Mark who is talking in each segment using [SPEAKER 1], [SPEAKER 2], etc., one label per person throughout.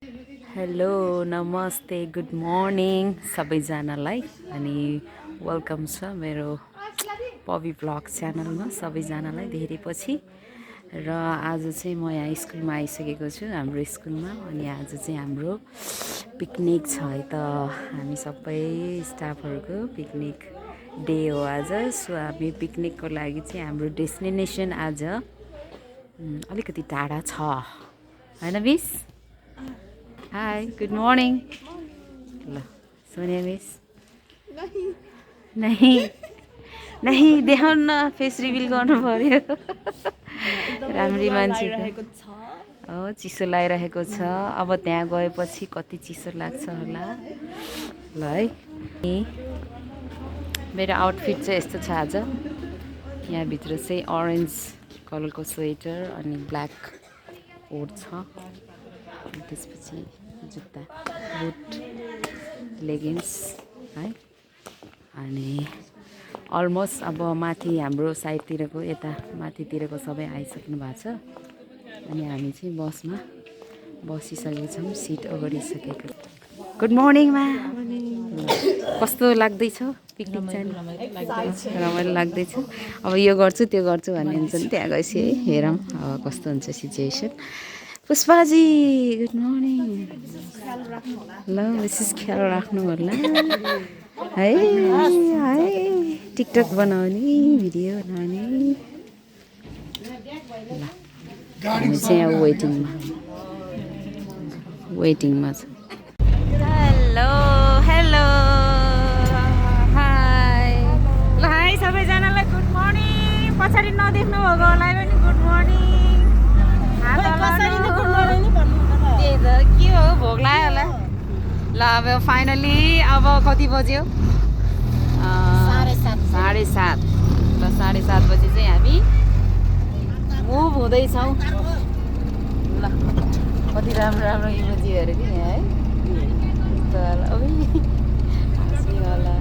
[SPEAKER 1] hello नमस्ते good morning सबैजनालाई अनि वेलकम छ मेरो पवि ब्लग च्यानलमा सबैजनालाई धेरैपछि र आज चाहिँ म यहाँ स्कुलमा आइसकेको छु हाम्रो स्कुलमा अनि आज चाहिँ हाम्रो पिकनिक छ है त हामी सबै स्टाफहरूको पिकनिक डे हो आज सो हामी पिकनिकको लागि चाहिँ हाम्रो डेस्टिनेसन आज अलिकति टाढा छ हैन मिस हाई गुड मर्निङ ल सोनिया मिस नहीं नहीं देखाउनु न फेस रिभिल गर्नु पर्यो राम्री मान्छे हो चिसो लागिरहेको छ अब त्यहाँ गएपछि कति चिसो लाग्छ होला ल है मेरो आउटफिट चाहिँ यस्तो छ आज यहाँभित्र चाहिँ अरेन्ज कलरको स्वेटर अनि ब्ल्याक कोट छ त्यसपछि जुत्ता बुट लेगिन्स है अनि अलमोस्ट अब माथि हाम्रो साइडतिरको यता माथितिरको सबै आइसक्नु भएको छ अनि हामी चाहिँ बसमा बसिसकेको छौँ सिट ओगरिसकेको गुड मर्निङमा कस्तो लाग्दैछ पिकनिक जानु रमाइलो लाग्दैछ अब यो गर्छु त्यो गर्छु भन्ने हुन्छ नि त्यहाँ गएपछि है हेरौँ अब कस्तो हुन्छ सिचुएसन पुष्पाजी गुड मर्निङ ल विशेष ख्याल राख्नु होला है है टिकटक बनाउने भिडियो बनाउने ल हामी चाहिँ अब वेटिङमा छ हेलो हेलो हाई ल हाई सबैजनालाई गुड मर्निङ पछाडि नदेख्नु भएको होला पनि गुड मर्निङ के हो भोक लाग्यो होला ल अब फाइनली अब कति बज्यो 7:30 ल 7:30 बजी चाहिँ हामी मुभ हुँदैछौँ ल कति राम्रो राम्रो इमोजीहरू कि यहाँ है होला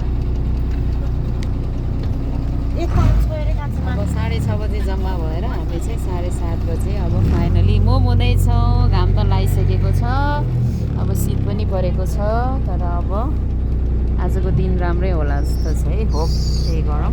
[SPEAKER 1] अब 6:30 बजे जम्मा भएर हामी चाहिँ 7:30 बजे अब फाइनली मुभ हुँदैछौँ घाम त लागिसकेको छ अब शीत पनि परेको छ तर अब आजको दिन राम्रै होला जस्तो छ है होप त्यही गरौँ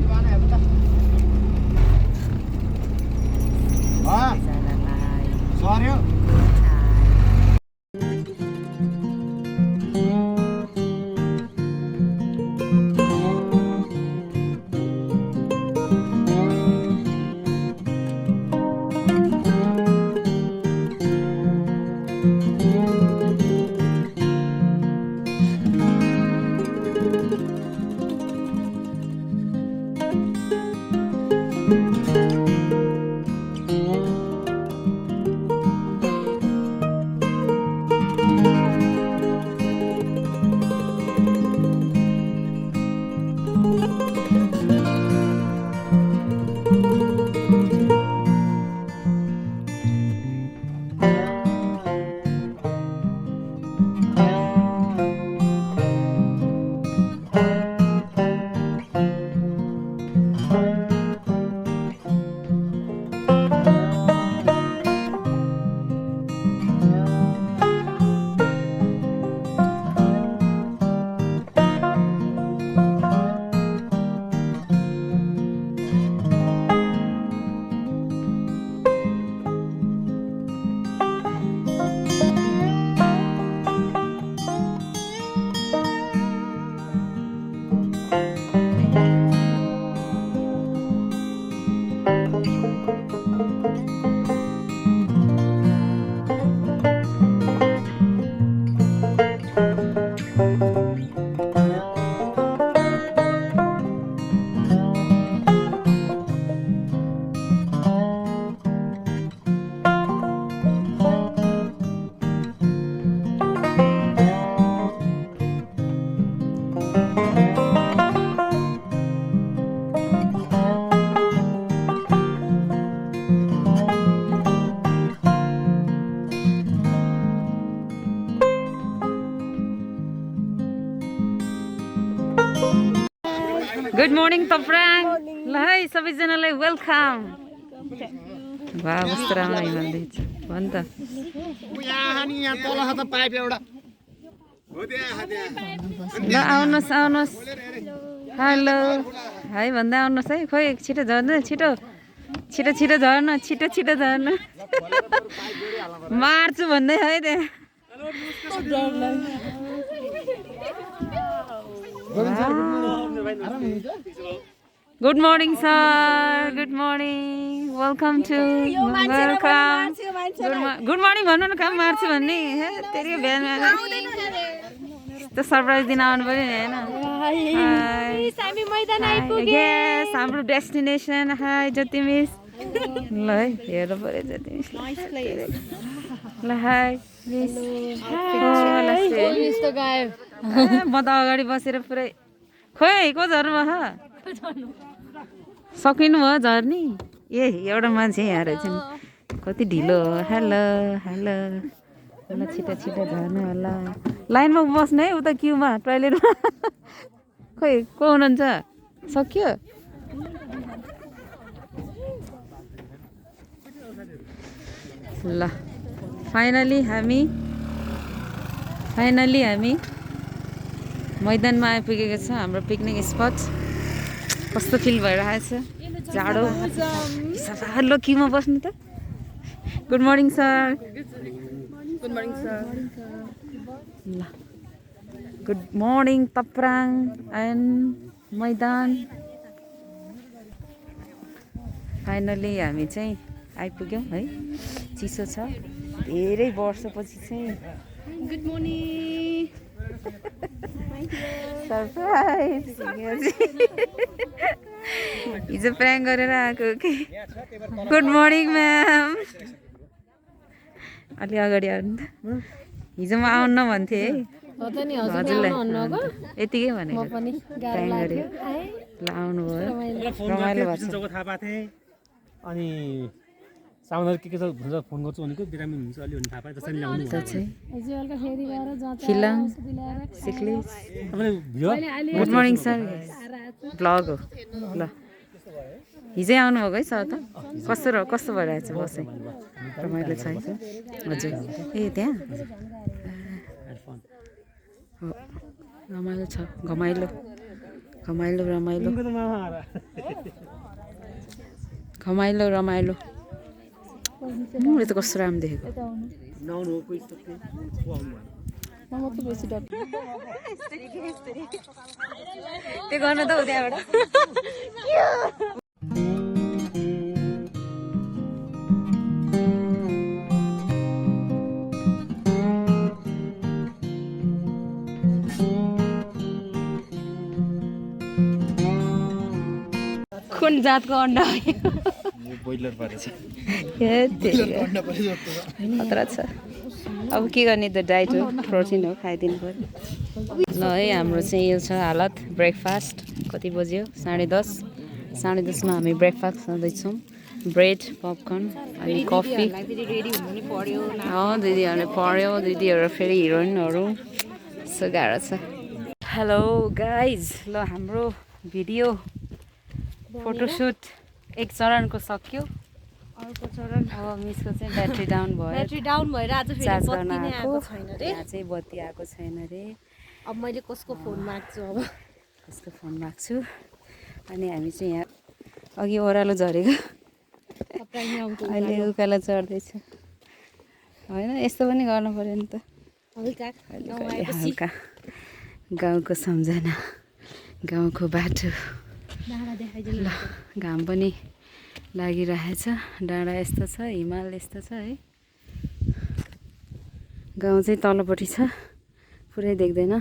[SPEAKER 1] गुड मर्निङ तप्राङ ल है सबैजनालाई वेलकम वाह कस्तो राम्रो हिमाल देख्छ भन त ल आउनुहोस् आउनुहोस् हेलो है भन्दा आउनुहोस् है खोइ छिटो झर्नु छिटो छिटो छिटो झर्नु छिटो छिटो झर्नु मार्छु भन्दै है त्यहाँ good morning sir good morning welcome to welcome good morning भन्नु न काम मार्छु भन्ने तेरि बिहान यस्तो सरप्राइज दिन आउनु पऱ्यो नि होइन हाम्रो डेस्टिनेसन हाई ज्योति मिस ल है हेर्नु पऱ्यो ज्योति मिस ल हाई मिस म त अगाडि बसेर पुरै खोइ को झर्नुभयो सकिनु भयो झर्नी ए एउटा मान्छे यहाँ रहेछ नि कति ढिलो हो हेलो हेलो ल छिटो छिटो झर्नु होला लाइनमा बस्नु है उता क्युमा टोइलेटमा खोइ को हुनुहुन्छ सक्यो ल फाइनली हामी मैदानमा आइपुगेको छ हाम्रो पिकनिक स्पट कस्तो फिल भइरहेछ जाडो हेलो क्युमा बस्नु त good morning sir good morning sir ल गुड मर्निङ तप्राङ एन्ड मैदान फाइनली हामी चाहिँ आइपुग्यौँ है चिसो छ धेरै वर्षपछि चाहिँ गुड मर्निङ सरप्राइज हिजो प्र्याङ्क गरेर आएको कि गुड मर्निङ म्याम अलि अगाडि आउनु त हिजो म आउन्न भन्थेँ है हजुरलाई यतिकै भनेको प्र्याङ्क गरेँ ल आउनुभयो रमाइलो भएको छ
[SPEAKER 2] अनि साउन्डहरू के छ हुन्छ फोन गर्छु भनेको बिरामी हुन्छ अलि हुन थाहा पाएँ त्यसरी ल्याउनु
[SPEAKER 1] खिलाङ सिक्ली गुड मर्निङ सर ब्लग हो ल हिजै आउनुभएको है सर त कस्तो भइरहेछ बसेँ रमाइलो छ है हजुर ए त्यहाँ हो रमाइलो छ घमाइलो घमाइलो रमाइलो घमाइलो रमाइलो यो त कस्तो राम्रो देखेको त्यो गर्नु त हो त्यहाँबाट कुन जातको अन्डा
[SPEAKER 2] बोइलर परेछ
[SPEAKER 1] खतरा छ अब के गर्ने त डाइट हो प्रोटिन हो खाइदिनु पर्यो ल है हाम्रो चाहिँ यो छ हालत ब्रेकफास्ट कति बज्यो 10:30 10:30मा हामी ब्रेकफास्ट खाँदैछौँ ब्रेड पपकर्न अनि कफी दिदीहरूले पढ्यो दिदीहरू फेरि हिरोइनहरू यस्तो गाह्रो छ हेलो गाइज ल हाम्रो भिडियो फोटोसुट एक चरणको सक्यो अर्को चरण अब मिसको चाहिँ ब्याट्री डाउन भएर आज फेरि बत्ती नै आएको छैन रे यहाँ चाहिँ बत्ती आएको छैन रे अब मैले कसको फोन माग्छु अनि हामी चाहिँ यहाँ अघि ओह्रालो झरेको अहिले उकालो चढ्दैछ होइन यस्तो पनि गर्नु पऱ्यो नि त हल्का गाउँको सम्झना गाउँको बाटो ल घाम पनि लागिरहेछ डाँडा यस्तो छ हिमाल यस्तो छ है गाउँ चाहिँ तलपट्टि छ पुरै देख्दैन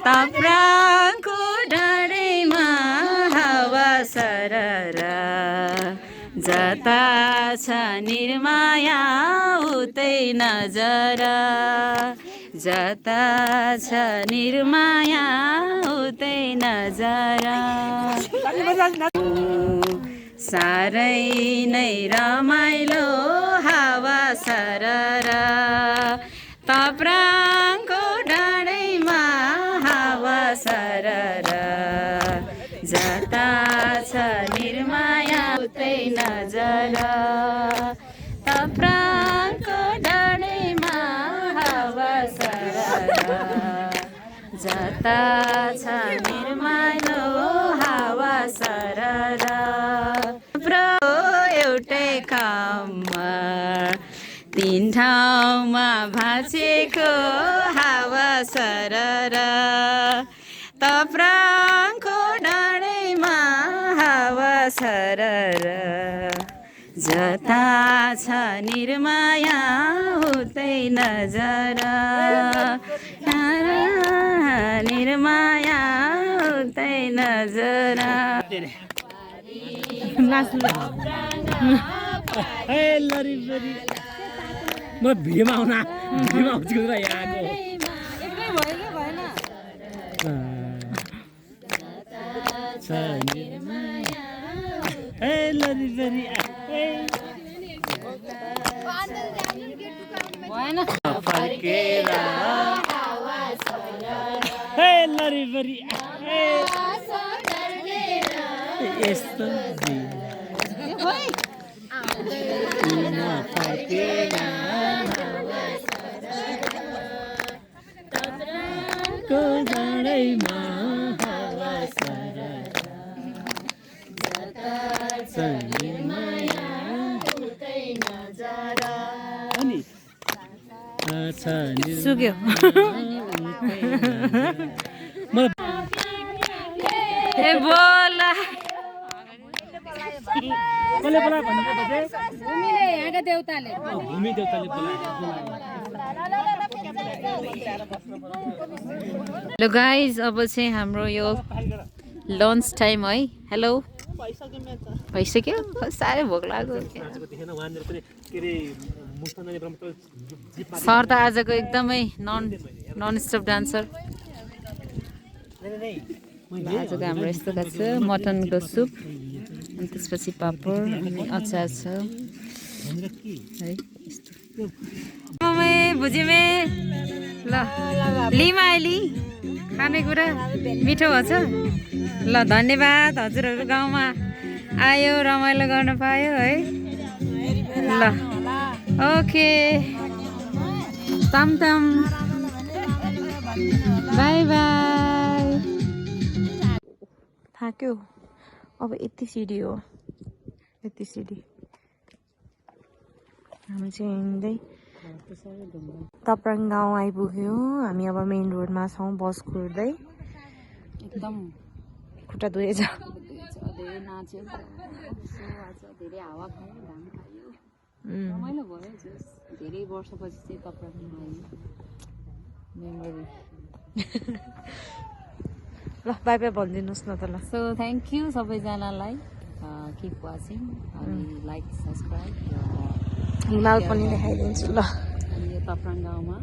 [SPEAKER 1] तप्राङको डाँडैमा हावा सरर जता छ निर्माया उतै नजर जता छ निर्माया उतै नजर साह्रै नै रमाइलो हावा सरर तप्राङको डाँडैमा हावा सरर जता छ निर्माया उतै नजर तप्राङको डाँडैमा हावा सरर जता छ निर्मालो हावा सरर एउटै काममा तीन ठाउँमा भाँचेको हावा सरर तप्राङको डाँडैमा हावा सरर जता छ निर्माया उतै नजर निर्माया उतै नजर
[SPEAKER 2] म भिडियोमा आउँछु र यहाँको यस्तो
[SPEAKER 1] सुक्यो ए बोला
[SPEAKER 2] कसले बोला भन्नुपर्दा चाहिँ
[SPEAKER 1] भूमिले यहाँका देउताले
[SPEAKER 2] भूमि देउताले बोला
[SPEAKER 1] हेलो गाइज अब चाहिँ हाम्रो यो लन्च टाइम है हेलो भइसक्यो साह्रै भोक लाग्यो सर त आजको एकदमै नन स्टप डान्सर आजको हाम्रो यस्तो खाएको छ मटनको सुप अनि त्यसपछि पापड अनि अचार छ है यस्तो बुझ्यौँ ल लिमा आइली खानेकुरा मिठो भन्छ ल धन्यवाद हजुरहरू गाउँमा आयो रमाइलो गर्न पायो है ल ओके तम बाई बाई थाक्यो अब यति सिडी हो यति सिडी हामी चाहिँ हिँड्दै तप्राङ गाउँ आइपुग्यौँ हामी अब मेन रोडमा छौँ बस कुर्दै एकदम खुट्टा धोएछ धेरै नाच्यो धेरै हावा खायो घाम खायो रमाइलो भयो धेरै वर्षपछि चाहिँ तप्राङमा आयो मेमोरी ल बाई बाई भनिदिनुहोस् न त ल सो थ्याङ्क यू सबैजनालाई किप वाचिङ अनि लाइक सब्सक्राइब हिमाल पनि देखाइदिन्छु ल अनि यो तप्राङ गाउँमा